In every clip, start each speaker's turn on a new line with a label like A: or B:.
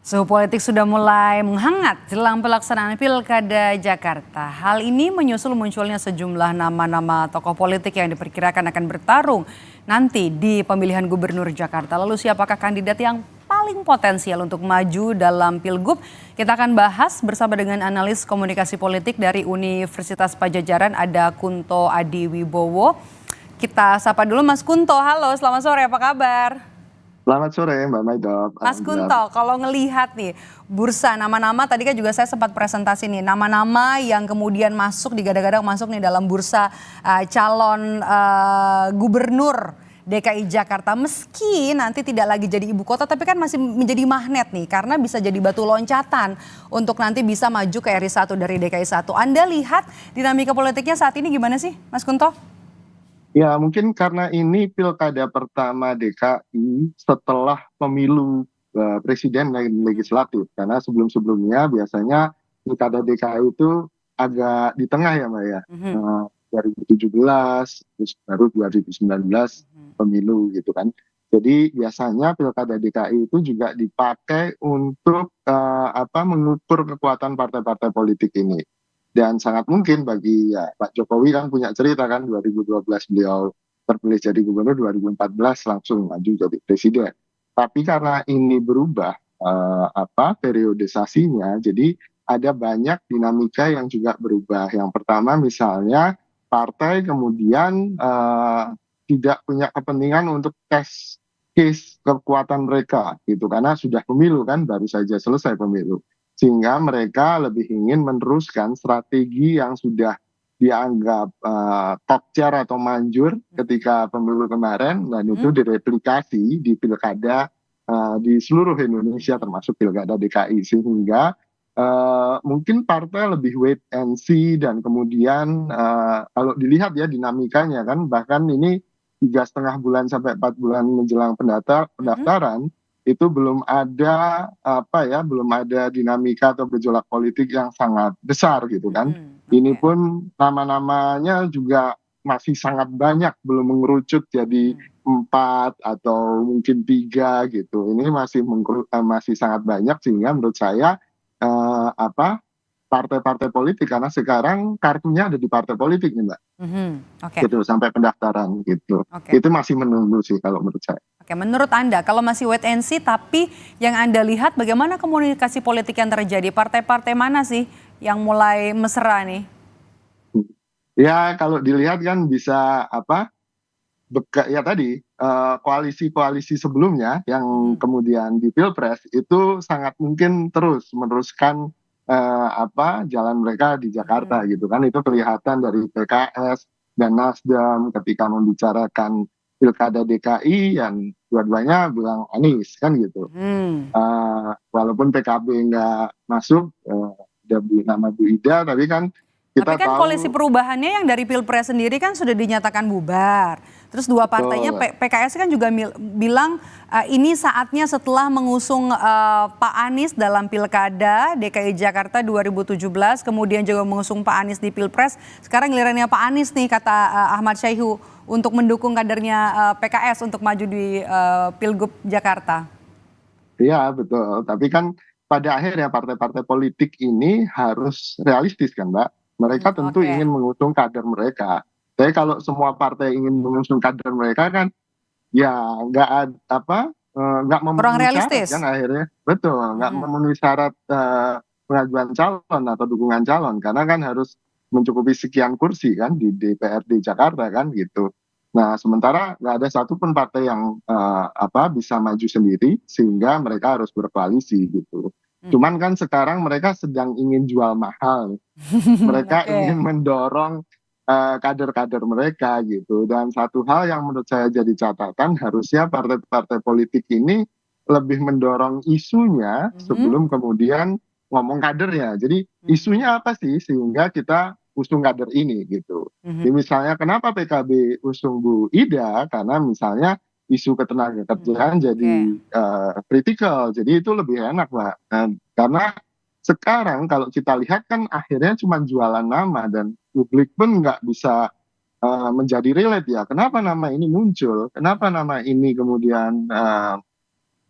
A: Suhu politik sudah mulai menghangat jelang pelaksanaan Pilkada Jakarta. Hal ini menyusul munculnya sejumlah nama-nama tokoh politik yang diperkirakan akan bertarung nanti di pemilihan gubernur Jakarta. Lalu siapakah kandidat yang paling potensial untuk maju dalam Pilgub? Kita akan bahas bersama dengan analis komunikasi politik dari Universitas Padjadjaran, ada Kunto Adiwibowo. Kita sapa dulu Mas Kunto. Halo, selamat sore, apa kabar?
B: Selamat sore Mbak Maido.
A: Mas Kunto, kalau ngelihat nih bursa nama-nama, tadi kan juga saya sempat presentasi nih nama-nama yang kemudian masuk digadang-gadang masuk nih dalam bursa calon gubernur DKI Jakarta, meski nanti tidak lagi jadi ibu kota tapi kan masih menjadi magnet nih karena bisa jadi batu loncatan untuk nanti bisa maju ke RI 1 dari DKI 1. Anda lihat dinamika politiknya saat ini gimana sih Mas Kunto?
B: Ya mungkin karena ini pilkada pertama DKI setelah pemilu presiden dan legislatif. Karena sebelum-sebelumnya biasanya pilkada DKI itu agak di tengah ya Mbak ya. 2017, terus baru 2019 pemilu gitu kan. Jadi biasanya pilkada DKI itu juga dipakai untuk mengukur kekuatan partai-partai politik ini. Dan sangat mungkin bagi Pak Jokowi kan punya cerita kan 2012 beliau terpilih jadi gubernur, 2014 langsung maju jadi presiden. Tapi karena ini berubah periodisasinya, jadi ada banyak dinamika yang juga berubah. Yang pertama misalnya partai kemudian tidak punya kepentingan untuk tes case kekuatan mereka gitu, karena sudah pemilu kan, baru saja selesai pemilu. Sehingga mereka lebih ingin meneruskan strategi yang sudah dianggap tokcer atau manjur ketika pemilu kemarin, dan itu direplikasi di pilkada di seluruh Indonesia termasuk pilkada DKI. Sehingga mungkin partai lebih wait and see, dan kemudian kalau dilihat ya dinamikanya kan, bahkan ini 3,5 bulan sampai 4 bulan menjelang pendaftaran, itu belum ada belum ada dinamika atau gejolak politik yang sangat besar gitu kan. Ini pun nama-namanya juga masih sangat banyak, belum mengerucut jadi 4 atau mungkin 3 gitu. Ini masih sangat banyak, sehingga menurut saya partai-partai politik, karena sekarang kartunya ada di partai politik nih Mbak. Gitu sampai pendaftaran gitu. Itu masih menunggu sih kalau menurut saya.
A: Oke, menurut Anda kalau masih wait and see, tapi yang Anda lihat bagaimana komunikasi politik yang terjadi? Partai-partai mana sih yang mulai mesra nih?
B: Ya kalau dilihat kan bisa ya tadi koalisi-koalisi sebelumnya yang kemudian di Pilpres itu sangat mungkin terus meneruskan jalan mereka di Jakarta gitu kan. Itu kelihatan dari PKS dan Nasdem ketika membicarakan pilkada DKI, yang dua-duanya bilang Anies kan gitu. Walaupun PKB nggak masuk, ada nama Bu Ida, tapi kan kita
A: tapi kan
B: tahu
A: koalisi perubahannya yang dari Pilpres sendiri kan sudah dinyatakan bubar. Terus dua partainya PKS kan juga bilang ini saatnya setelah mengusung Pak Anies dalam Pilkada DKI Jakarta 2017, kemudian juga mengusung Pak Anies di Pilpres. Sekarang gilirannya Pak Anies nih, kata Ahmad Syaihu, untuk mendukung kadernya PKS untuk maju di Pilgub Jakarta.
B: Iya betul, tapi kan pada akhirnya partai-partai politik ini harus realistis kan Mbak. Mereka tentu ingin mengusung kader mereka. Tapi kalau semua partai ingin mengusung kader mereka kan, ya nggak memenuhi syarat kan akhirnya. Betul, nggak memenuhi syarat pengajuan calon atau dukungan calon, karena kan harus mencukupi sekian kursi kan di DPRD Jakarta kan gitu. Nah sementara nggak ada satupun partai yang bisa maju sendiri, sehingga mereka harus berkoalisi gitu. Cuman kan sekarang mereka sedang ingin jual mahal. Mereka ingin mendorong kader-kader mereka gitu. Dan satu hal yang menurut saya jadi catatan, harusnya partai-partai politik ini lebih mendorong isunya sebelum kemudian ngomong kadernya. Jadi isunya apa sih sehingga kita usung kader ini gitu. Jadi misalnya kenapa PKB usung Bu Ida, karena misalnya isu ketenagakerjaan jadi kritikal. Jadi itu lebih enak Mbak. Karena sekarang kalau kita lihat kan akhirnya cuma jualan nama, dan publik pun nggak bisa menjadi relate ya. Kenapa nama ini muncul? Kenapa nama ini kemudian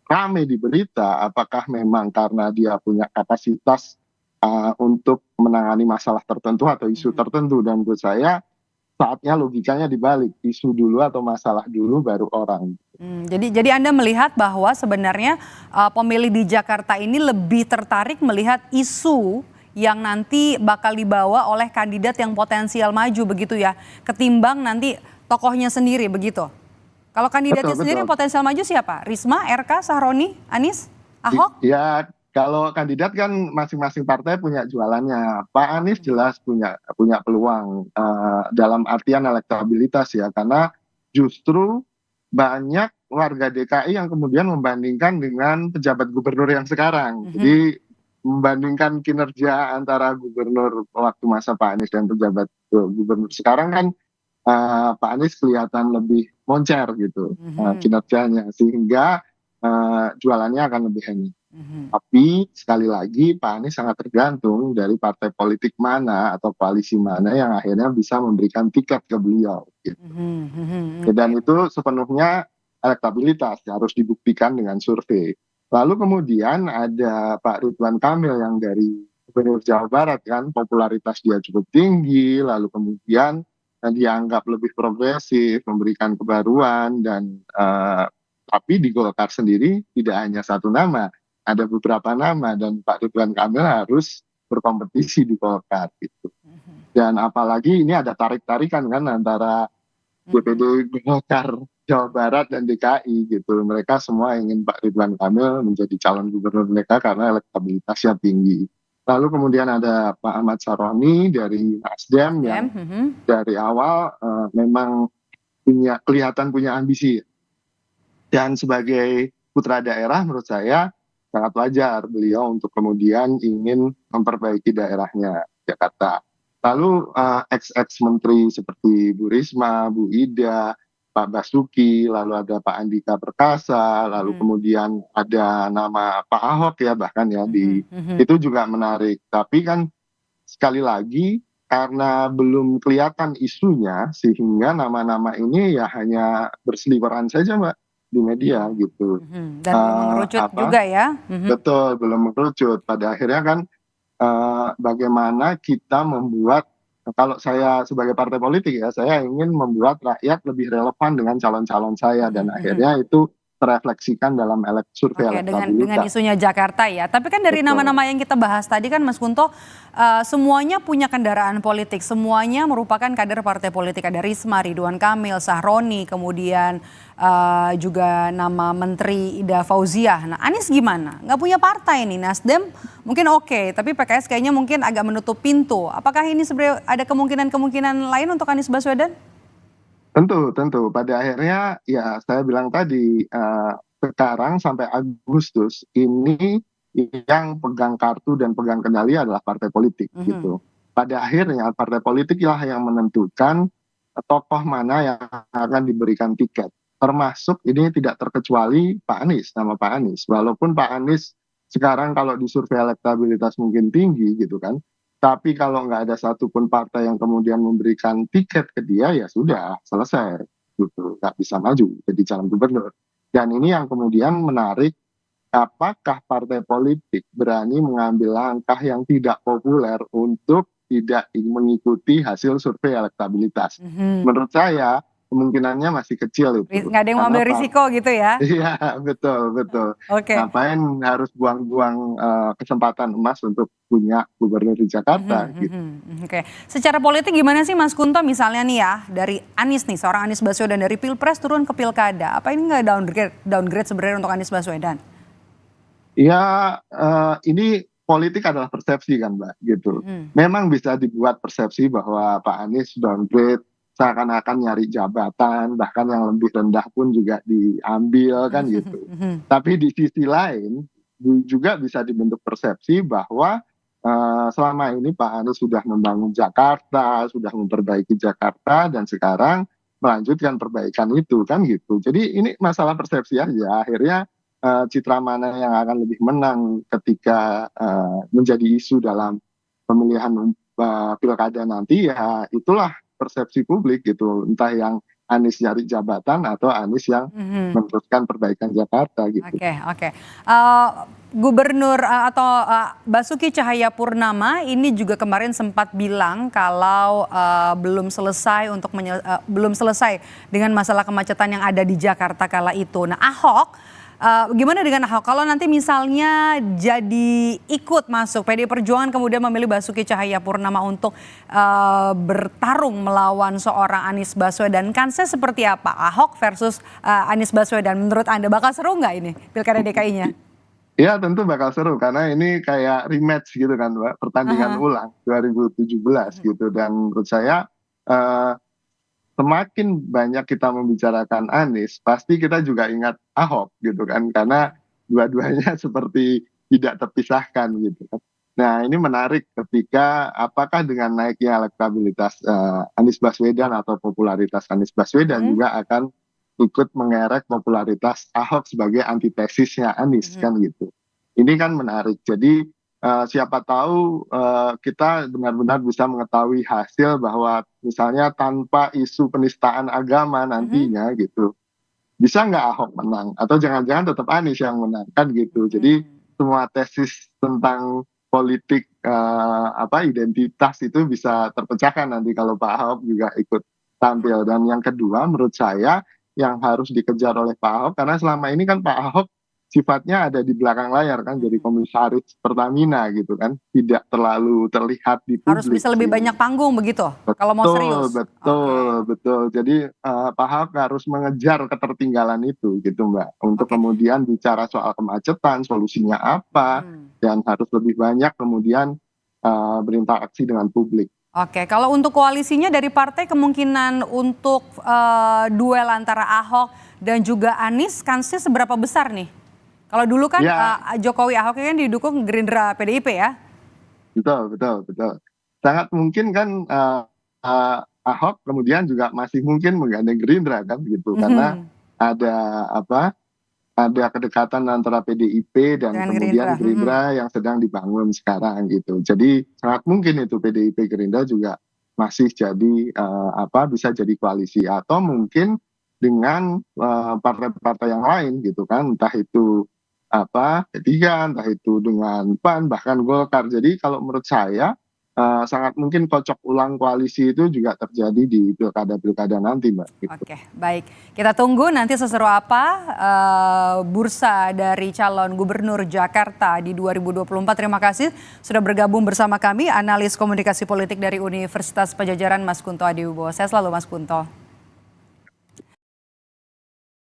B: rame di berita, apakah memang karena dia punya kapasitas untuk menangani masalah tertentu atau isu
A: Mhm.
B: tertentu. Dan menurut saya saatnya logikanya dibalik, isu dulu atau masalah dulu baru orang.
A: Jadi Anda melihat bahwa sebenarnya, pemilih di Jakarta ini lebih tertarik melihat isu yang nanti bakal dibawa oleh kandidat yang potensial maju begitu ya, ketimbang nanti tokohnya sendiri begitu? Kalau
B: Betul,
A: kandidatnya sendiri
B: betul.
A: yang potensial maju siapa? Risma, RK, Sahroni, Anies, Ahok?
B: Ya, kalau kandidat kan masing-masing partai punya jualannya. Pak Anies jelas punya punya peluang dalam artian elektabilitas ya, karena justru banyak warga DKI yang kemudian membandingkan dengan pejabat gubernur yang sekarang.
A: Mhm.
B: Jadi membandingkan kinerja antara gubernur waktu masa Pak Anies dan pejabat gubernur sekarang kan Pak Anies kelihatan lebih moncer gitu
A: Mhm.
B: kinerjanya, sehingga jualannya akan lebih hemat.
A: Mhm.
B: Tapi sekali lagi Pak Anies sangat tergantung dari partai politik mana atau koalisi mana yang akhirnya bisa memberikan tiket ke beliau gitu.
A: Mhm. Mhm.
B: Dan
A: Oke.
B: itu sepenuhnya elektabilitas harus dibuktikan dengan survei. Lalu kemudian ada Pak Ridwan Kamil yang dari Gubernur Jawa Barat kan popularitas dia cukup tinggi, lalu kemudian dianggap lebih progresif, memberikan kebaruan dan tapi di Golkar sendiri tidak hanya satu nama, ada beberapa nama dan Pak Ridwan Kamil harus berkompetisi di Golkar gitu.
A: Mhm.
B: Dan apalagi ini ada tarik-tarikan kan antara
A: Mhm.
B: DPD Golkar Jawa Barat dan DKI gitu. Mereka semua ingin Pak Ridwan Kamil menjadi calon gubernur mereka karena elektabilitasnya tinggi. Lalu kemudian ada Pak Ahmad Saroni dari Nasdem yang
A: Nasdem. Mhm.
B: dari awal memang kelihatan punya ambisi. Dan sebagai putra daerah menurut saya sangat wajar beliau untuk kemudian ingin memperbaiki daerahnya Jakarta. Lalu ex-ex menteri seperti Bu Risma, Bu Ida, Pak Basuki, lalu ada Pak Andika Perkasa, lalu
A: Mhm.
B: kemudian ada nama Pak Ahok ya bahkan ya di
A: Mhm. Mhm.
B: itu juga menarik. Tapi kan sekali lagi karena belum kelihatan isunya sehingga nama-nama ini ya hanya berseliweran saja Mbak di media
A: Mhm.
B: gitu.
A: Mhm. Dan belum mengerucut
B: Apa
A: juga ya? Mhm.
B: betul belum mengerucut. Pada akhirnya kan bagaimana kita membuat kalau saya sebagai partai politik ya saya ingin membuat rakyat lebih relevan dengan calon-calon saya dan
A: Mhm. Mhm.
B: akhirnya itu terefleksikan dalam survei
A: Oke, dengan
B: elektabilitas.
A: isunya Jakarta ya. Tapi kan dari
B: Betul.
A: nama-nama yang kita bahas tadi kan Mas Kunto, semuanya punya kendaraan politik, semuanya merupakan kader partai politik. Ada Risma, Ridwan Kamil, Sahroni, kemudian juga nama Menteri Ida Fauziah. Nah, Anies gimana? Nggak punya partai nih, Nasdem mungkin oke, tapi PKS kayaknya mungkin agak menutup pintu. Apakah ini sebenarnya ada kemungkinan-kemungkinan lain untuk Anies Baswedan?
B: Tentu, tentu. Pada akhirnya ya saya bilang tadi sekarang sampai Agustus ini yang pegang kartu dan pegang kendali adalah partai politik
A: Mhm.
B: gitu. Pada akhirnya partai politik lah yang menentukan tokoh mana yang akan diberikan tiket. Termasuk ini tidak terkecuali Pak Anies, nama Pak Anies. Walaupun Pak Anies sekarang kalau di survei elektabilitas mungkin tinggi gitu kan, tapi kalau nggak ada satupun partai yang kemudian memberikan tiket ke dia, ya sudah selesai, gitu. Nggak bisa maju jadi calon gubernur. Dan ini yang kemudian menarik, apakah partai politik berani mengambil langkah yang tidak populer untuk tidak mengikuti hasil survei elektabilitas.
A: Mhm.
B: Menurut saya kemungkinannya masih kecil itu.
A: Nggak ada yang mau
B: Karena
A: ambil risiko gitu ya?
B: iya, betul, betul.
A: Oke.
B: Ngapain harus buang-buang kesempatan emas untuk punya gubernur di
A: Mhm.
B: Jakarta gitu.
A: Mhm. Oke. Secara politik gimana sih Mas Kunto misalnya nih ya, dari Anies nih, seorang Anies Baswedan dari Pilpres turun ke Pilkada. Apa ini nggak downgrade sebenarnya untuk Anies Baswedan?
B: Ya, ini politik adalah persepsi kan, Mbak, gitu.
A: Mhm.
B: Memang bisa dibuat persepsi bahwa Pak Anies downgrade, seakan-akan nyari jabatan, bahkan yang lebih rendah pun juga diambil kan gitu.
A: Mhm.
B: Tapi di sisi lain juga bisa dibentuk persepsi bahwa selama ini Pak Anies sudah membangun Jakarta, sudah memperbaiki Jakarta, dan sekarang melanjutkan perbaikan itu kan gitu. Jadi ini masalah persepsi aja. Akhirnya citra mana yang akan lebih menang ketika menjadi isu dalam pemilihan pilkada nanti ya itulah persepsi publik gitu. Entah yang Anies nyari jabatan atau Anies yang meneruskan perbaikan Jakarta gitu.
A: Oke, oke. Gubernur atau Basuki Cahayapurnama ini juga kemarin sempat bilang kalau belum selesai dengan masalah kemacetan yang ada di Jakarta kala itu. Nah, Ahok, gimana dengan Ahok? Kalau nanti misalnya jadi ikut masuk PDI Perjuangan kemudian memilih Basuki Cahayapurnama untuk bertarung melawan seorang Anies Baswedan, kansnya seperti apa? Ahok versus Anies Baswedan, menurut Anda bakal seru nggak ini Pilkada DKI-nya?
B: Ya tentu bakal seru karena ini kayak rematch gitu kan Mbak, pertandingan ulang 2017 gitu. Dan menurut saya semakin banyak kita membicarakan Anies, pasti kita juga ingat Ahok gitu kan, karena dua-duanya seperti tidak terpisahkan gitu kan. Nah ini menarik ketika apakah dengan naiknya elektabilitas Anies Baswedan atau popularitas Anies Baswedan juga akan ikut mengerek popularitas Ahok sebagai antitesisnya Anies kan gitu. Ini kan menarik. Jadi siapa tahu kita benar-benar bisa mengetahui hasil bahwa misalnya tanpa isu penistaan agama nantinya gitu, bisa nggak Ahok menang atau jangan-jangan tetap Anies yang menang kan gitu. Jadi semua tesis tentang politik identitas itu bisa terpecahkan nanti kalau Pak Ahok juga ikut tampil. Dan yang kedua menurut saya yang harus dikejar oleh Pak Ahok, karena selama ini kan Pak Ahok sifatnya ada di belakang layar kan, jadi komisaris Pertamina gitu kan, tidak terlalu terlihat di publik.
A: Harus bisa lebih banyak panggung begitu kalau mau serius.
B: Betul. Jadi Pak Ahok harus mengejar ketertinggalan itu gitu Mbak, untuk kemudian bicara soal kemacetan, solusinya apa, dan harus lebih banyak kemudian berinteraksi dengan publik.
A: Oke, kalau untuk koalisinya dari partai kemungkinan untuk duel antara Ahok dan juga Anies kansnya seberapa besar nih? Kalau dulu kan Jokowi Ahok kan didukung Gerindra PDIP ya?
B: Betul. Sangat mungkin kan Ahok kemudian juga masih mungkin menggandeng Gerindra kan gitu, karena ada kedekatan antara PDIP dan kemudian Gerindra yang sedang dibangun sekarang gitu. Jadi sangat mungkin itu PDIP Gerindra juga masih jadi bisa jadi koalisi, atau mungkin dengan partai-partai yang lain gitu kan, entah itu P3, entah itu dengan PAN, bahkan Golkar. Jadi kalau menurut saya sangat mungkin kocok ulang koalisi itu juga terjadi di pilkada-pilkada nanti Mbak. Gitu.
A: Oke, baik. Kita tunggu nanti seseru apa bursa dari calon gubernur Jakarta di 2024. Terima kasih sudah bergabung bersama kami, analis komunikasi politik dari Universitas Padjadjaran Mas Kunto Adiwibowo. Saya selalu Mas Kunto.